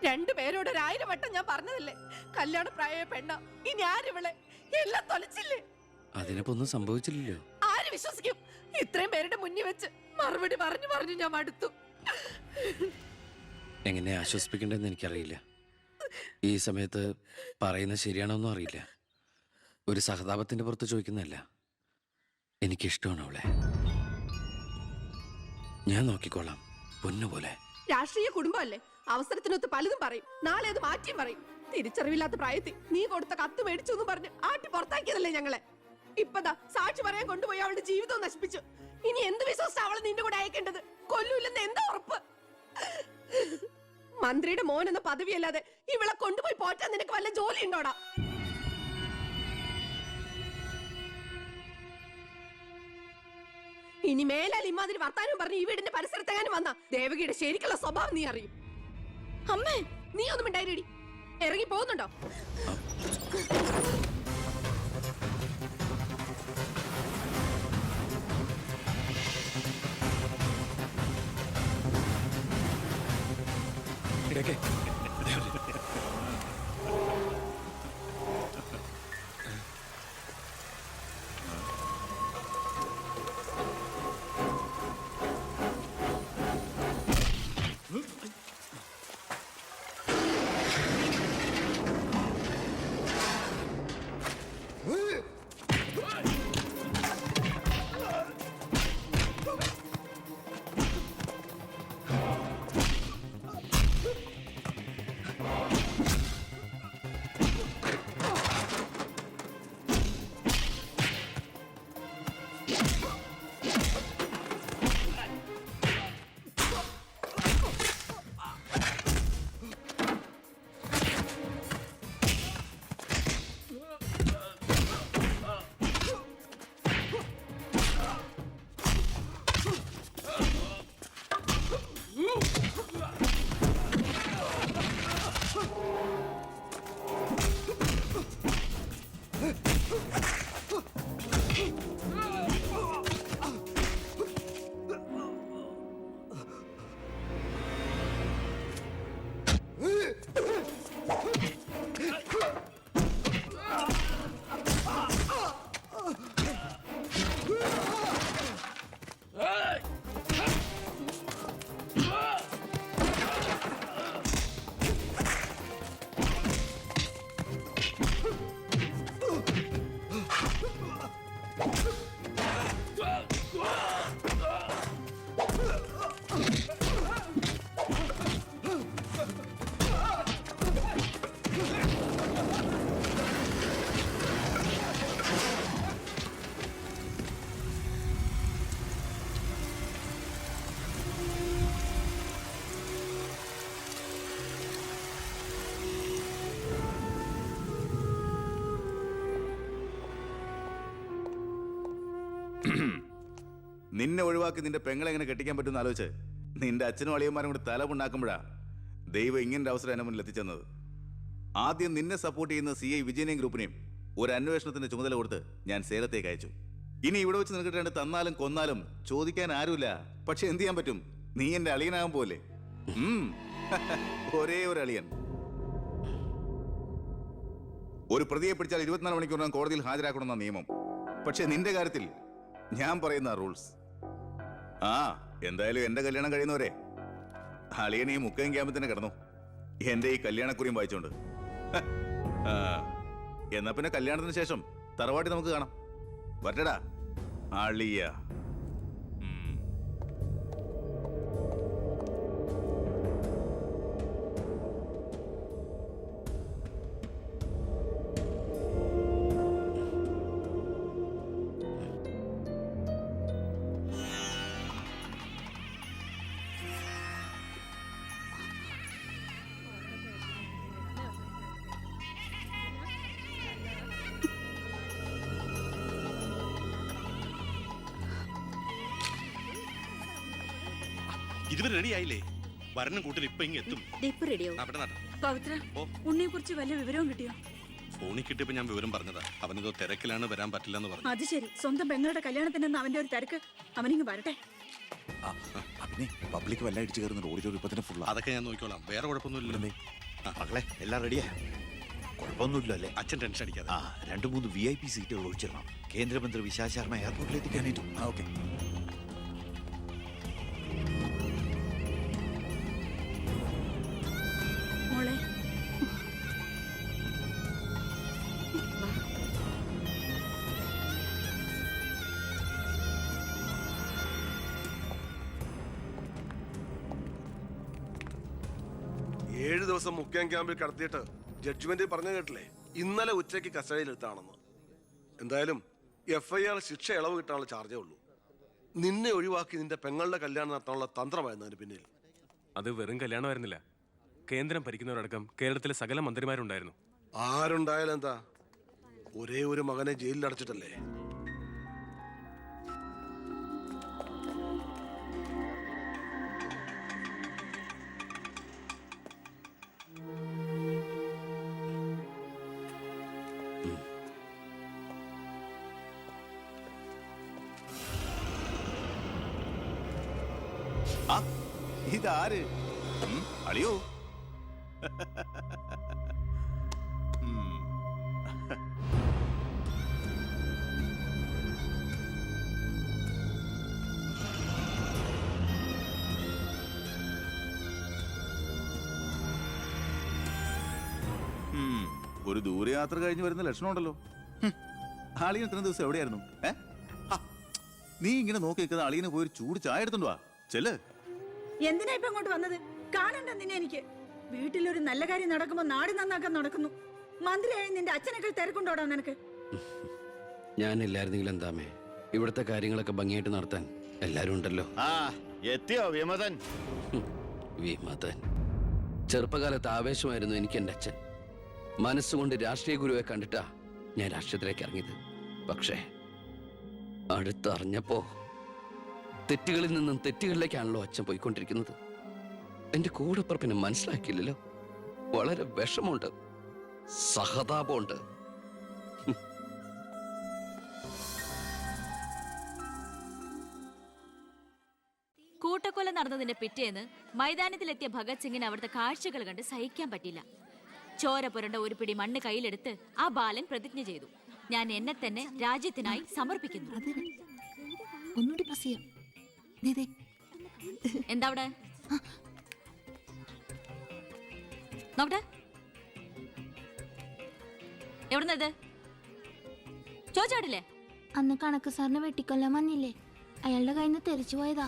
രണ്ടുപേരോട് 1000 വട്ടം ഞാൻ പറഞ്ഞതല്ലേ, കല്യാണ പ്രായ പെണ്ണ. ഇനി ആരിവളെ എല്ലാം തൊലച്ചില്ലേ? അതിനിപ്പോ ഒന്നും സംഭവിച്ചില്ലല്ലോ. ആര് വിശ്വസിക്കും? ഇത്രയും പേരുടെ മുന്നിൽ വെച്ച് മറുപടി പറഞ്ഞു പറഞ്ഞു ഞാൻ മടുത്തു. എങ്ങനെ ആശ്വസിപ്പിക്കണ്ടെന്ന് എനിക്കറിയില്ല. ഈ സമയത്ത് പറയുന്നത് ശരിയാണോന്നും അറിയില്ല. ഒരു സഹതാപത്തിന്റെ പുറത്ത് ചോദിക്കുന്നതല്ല. എനിക്കിഷ്ടമാണ് അവളെ. ഞാൻ നോക്കിക്കോളാം, പൊന്നുപോലെ. രാഷ്ട്രീയ കുടുംബമല്ലേ, അവസരത്തിനൊത്ത് പലതും പറയും, നാളെ അത് മാറ്റിയും പറയും. തിരിച്ചറിവില്ലാത്ത പ്രായത്തിൽ നീ കൊടുത്ത കത്ത് മേടിച്ചു എന്ന് പറഞ്ഞ് ആട്ടി പുറത്താക്കിയതല്ലേ ഞങ്ങളെ. ഇപ്പതാ സാക്ഷി പറയാൻ കൊണ്ടുപോയി അവളുടെ ജീവിതവും നശിപ്പിച്ചു. ഇനി എന്ത് വിശ്വസിച്ച അവളെ നിന്റെ കൂടെ അയക്കേണ്ടത്? കൊല്ലൂല്ലെന്ന് എന്താ ഉറപ്പ്? മന്ത്രിയുടെ മോൻ എന്ന പദവിയല്ലാതെ ഇവളെ കൊണ്ടുപോയി പോറ്റാൻ നിനക്ക് വല്ല ജോലി ഉണ്ടോടാ? ഇനി മേലാൽ ഇമാതിരി വർത്താനം പറഞ്ഞ് ഈ വീടിന്റെ പരിസരത്തെങ്ങാനും വന്ന ദേവകിയുടെ ശരിക്കുള്ള സ്വഭാവം നീ അറിയും. അമ്മേ, നീ ഒന്നും ഉണ്ടായിരടി. ഇറങ്ങി പോകുന്നുണ്ടോ? നിന്നെ ഒഴിവാക്കി നിന്റെ പെങ്ങളെ എങ്ങനെ കെട്ടിക്കാൻ പറ്റുമെന്ന് ആലോചിച്ച് നിന്റെ അച്ഛനും അളിയന്മാരും കൂടി തല പുണ്ണാക്കുമ്പോഴാ ദൈവം ഇങ്ങനൊരു അവസരം എന്നെ മുന്നിൽ എത്തിച്ചെന്നത്. ആദ്യം നിന്നെ സപ്പോർട്ട് ചെയ്യുന്ന CI വിജയനെയും ഗ്രൂപ്പിനെയും ഒരു അന്വേഷണത്തിന്റെ ചുമതല കൊടുത്ത് ഞാൻ സേലത്തേക്ക് അയച്ചു. ഇനി ഇവിടെ വെച്ച് നിൽക്കിട്ട് തന്നാലും കൊന്നാലും ചോദിക്കാൻ ആരുമില്ല. പക്ഷെ എന്ത് ചെയ്യാൻ പറ്റും? നീ എന്റെ അളിയനാകാൻ പോലെ. ഒരേ ഒരു അളിയൻ. ഒരു പ്രതിയെ പിടിച്ചാൽ 24 മണിക്കൂറിനകം കോടതിയിൽ ഹാജരാക്കണമെന്ന നിയമം. പക്ഷെ നിന്റെ കാര്യത്തിൽ ഞാൻ പറയുന്ന റൂൾസ്. എന്തായാലും എന്റെ കല്യാണം കഴിയുന്നവരെ അളിയനെ ഈ മുക്കയും ക്യാമ്പിൽ തന്നെ കിടന്നു എന്റെ ഈ കല്യാണക്കുറിയും വായിച്ചോണ്ട്. എന്നാ പിന്നെ കല്യാണത്തിന് ശേഷം തറവാട്ടി നമുക്ക് കാണാം. വരട്ടടാ അളിയ. ഇതുവരെ റെഡി ആയില്ലേ? വരണം കൂട്ടർ ഇപ്പൊ ഇങ്ങ് എത്തും. പവിത്ര, ഉണ്ണിയെ കുറിച്ച് വല്ല വിവരവും കിട്ടിയോ? ഫോണിൽ കിട്ടിയപ്പോ ഞാൻ വിവരം പറഞ്ഞതാ. അവനെന്തോ തിരക്കിലാണ്, വരാൻ പറ്റില്ല എന്ന് പറഞ്ഞു. അത് ശരി, സ്വന്തം പെങ്ങളുടെ കല്യാണത്തിനെന്ന് അവന്റെ ഒരു തിരക്ക്. അവനിങ്ങ് വരട്ടെ. പിന്നെ പബ്ലിക് വല്ല അടിച്ചു കയറുന്നുണ്ട്, ഓഡിറ്റോറിയം ഇപ്പൊ തന്നെ ഫുള്ളാ. അതൊക്കെ ഞാൻ നോക്കിക്കോളാം, വേറെ കുഴപ്പമൊന്നുമില്ലല്ലേ. മകളെ എല്ലാം റെഡിയാ, കുഴപ്പമൊന്നുമില്ല അല്ലേ? അച്ഛൻ ടെൻഷൻ അടിക്കാതെ. 2-3 VIP സീറ്റുകൾ ഒഴിച്ചിടണം. കേന്ദ്രമന്ത്രി വിശാൽ ശർമ്മ എയർപോർട്ടിൽ എത്തിക്കാനായിട്ടു. ഓക്കെ. മോളെ, 7 ദിവസം മുഖ്യം ക്യാമ്പിൽ കടത്തിയിട്ട് ജഡ്ജ്മെന്റ് പറഞ്ഞു കേട്ടില്ലേ, ഇന്നലെ ഉച്ചയ്ക്ക് കസ്റ്റഡിയിലെടുത്താണെന്ന്. എന്തായാലും FIR ശിക്ഷ ഇളവ് കിട്ടാനുള്ള ചാർജേ ഉള്ളൂ. നിന്നെ ഒഴിവാക്കി നിന്റെ പെങ്ങളുടെ കല്യാണം നടത്താനുള്ള തന്ത്രമായിരുന്നു അതിന് പിന്നിൽ. അത് വെറും കല്യാണമായിരുന്നില്ല. കേന്ദ്രം ഭരിക്കുന്നവരടക്കം കേരളത്തിലെ സകല മന്ത്രിമാരുണ്ടായിരുന്നു. ആരുണ്ടായാലും എന്താ, ഒരേ ഒരു മകനെ ജയിലിൽ അടച്ചിട്ടല്ലേ. ആ ഇതാര്? അളിയോ? ഒരു ദൂരയാത്ര കഴിഞ്ഞ് വരുന്ന ലക്ഷണമുണ്ടല്ലോ. അളിയൻ ഇത്രയും ദിവസം എവിടെയായിരുന്നു? നീ ഇങ്ങനെ നോക്കി നിൽക്കുന്ന അളിയന് പോയി ഒരു ചൂട് ചായ എടുത്തോണ്ട് വാ. ചെല്ല്. എന്തിനാ ഇപ്പൊ ഇങ്ങോട്ട് വന്നത്? കാണണ്ട നിന്നെ എനിക്ക്. വീട്ടിലൊരു നല്ല കാര്യം നടക്കുമ്പോ നാട് നന്നാക്കാൻ നടക്കുന്നു. മന്ത്രിയായി നിന്റെ അച്ഛനൊക്കെ തിരക്കുണ്ടോടാ നിനക്ക്? ഞാനില്ലായിരുന്നെങ്കിൽ എന്താമേ, ഇവിടുത്തെ കാര്യങ്ങളൊക്കെ ഭംഗിയായിട്ട് നടത്താൻ എല്ലാരും ഉണ്ടല്ലോ. എത്തിയോ വിമതൻ? വിമതൻ. ചെറുപ്പകാലത്ത് ആവേശമായിരുന്നു എനിക്ക് എൻ്റെ അച്ഛൻ. മനസ്സുകൊണ്ട് രാഷ്ട്രീയ ഗുരുവെ കണ്ടിട്ടാ ഞാൻ രാഷ്ട്രീയത്തിലേക്ക് ഇറങ്ങിയത്. പക്ഷേ അടുത്തറിഞ്ഞപ്പോ തെറ്റുകളിൽ നിന്നും തെറ്റുകളിലേക്കാണല്ലോ അച്ഛൻ പോയിക്കൊണ്ടിരിക്കുന്നത്. എന്റെ കൂടെപ്പുറപ്പിനെ മനസ്സിലാക്കിയില്ലല്ലോ. വളരെ വിഷമമുണ്ട്, സഹതാപമുണ്ട്. കൂട്ടക്കൊല നടന്നതിന്റെ പിറ്റേന്ന് മൈതാനത്തിലെത്തിയ ഭഗത് സിംഗിന് അവിടുത്തെ കാഴ്ചകൾ കണ്ട് സഹിക്കാൻ പറ്റില്ല. ചോര പുരണ്ട ഒരു പിടി മണ്ണ് കയ്യിലെടുത്ത് ആ ബാലൻ പ്രതിജ്ഞ ചെയ്തു, ഞാൻ എന്നെ തന്നെ രാജ്യത്തിനായി സമർപ്പിക്കുന്നു. എന്താ അവിടെ നോക്കട്ടെ, എവിടുന്നത് ചോദിച്ചാടില്ലേ? അന്ന് കണക്ക് സാറിന് വെട്ടിക്കൊല്ലാൻ വന്നില്ലേ, അയാളുടെ കയ്യിൽ നിന്ന് തെറിച്ചു പോയതാ.